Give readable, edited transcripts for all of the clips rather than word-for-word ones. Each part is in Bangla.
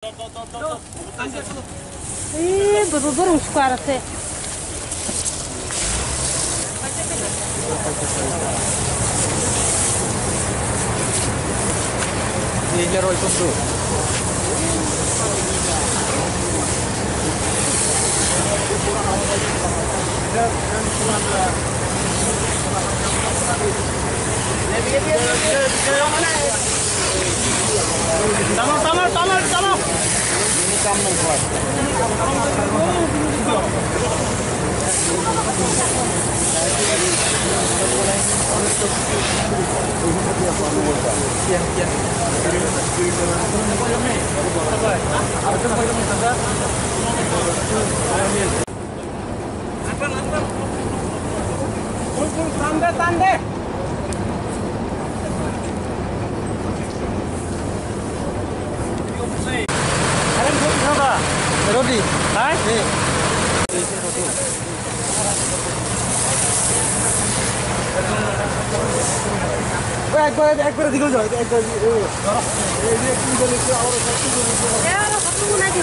Betul-betul square sih. Ini roy itu. Tamam. Ini kamu buat. Tanda. Roti, hai? একবারে দিকে যাও একবার এই যে কি বলেছে আর সব কিছু নাকি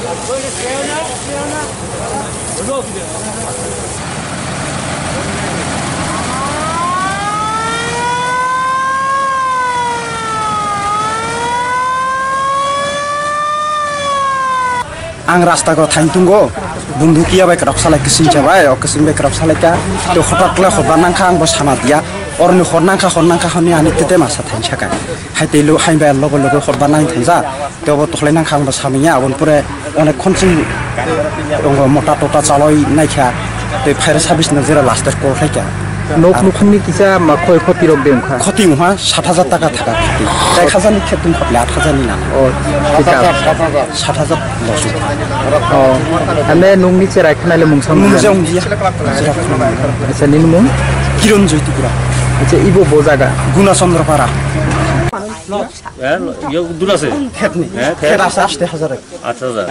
tak boleh seona belum dia आं रास्ताखौ थांथुंगो बन्दुकिया बाइक रक सालाय किसिं जाबाय अकसिं बाइक रक सालायका तो हटातला हरबा नांखा आंबो साना दिया अरनि हरनांखा हनि आनि तेते मासा थांसाका हाइतेलु हाइबाय लोगो हरबा नां थांजा तेवबो तखलाय नांखा आंबो सामिया अनपुरे अनेक खनसिं मोटा टटा चालय नायखा ते फायर सार्भिस नजरा लास्टर करखायका नक लुखुंनि किसा मा खय खति रक देम खा खति मुहा 7000 टाका थाका खति 1000 नि खेतुम खपले 8000 नि ना ओ 7000 लस ओ आमे नंगनि चेराय खनाले मुंसाम मुंजों दिया अच्छा निन मुं किरण जयतिपुरा अच्छा इबो बोजागा गुना चंद्रपारा यो दूर আছে खेतनि खेत 8000 8000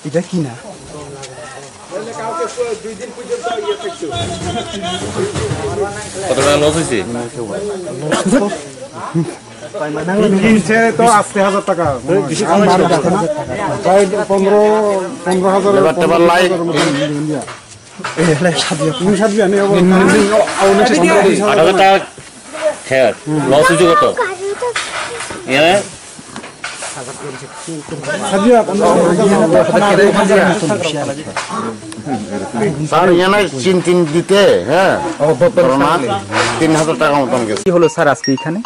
এটা কি না কত টাকা লস হইছে কিনছে তো 80,000 টাকা প্রায় 15,000 লেবার টেবার লাই এলে সাদিয়া তুমি সাদিয়া নে 8000 টাকা খেয়ার লস হইছে কত এনে সাদিয়া স্যার এখানে চিন দিতে হ্যাঁ 3000 টাকা মতন গেছে কি হলো স্যার আজকে এখানে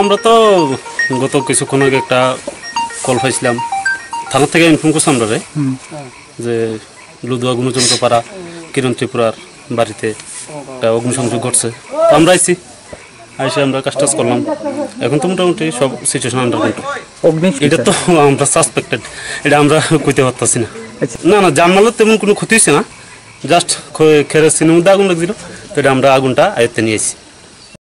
আমরা তো গত কিছুক্ষণ আগে একটা কল পাইছিলাম থানা থেকে ইনফর্ম করছিলাম আমরা যে লুদুয়া গুণচন্দ্রপাড়া কিরণ ত্রিপুরার বাড়িতে একটা অগ্নিসংযোগ ঘটছে তো আমরা আইছি আইসে আমরা কাজটা করলাম এখন তো মোটামুটি সব সিচুয়েশন আন্ডার কন্ট্রোল এটা তো আমরা সাসপেক্টেড এটা আমরা কইতে পারতাছি না না জানমালের তেমন কোনো ক্ষতি হয়েছে না জাস্ট কেরোসিনের মধ্যে আগুন লাগছিল তো এটা আমরা আগুনটা আয়ত্তে নিয়েছি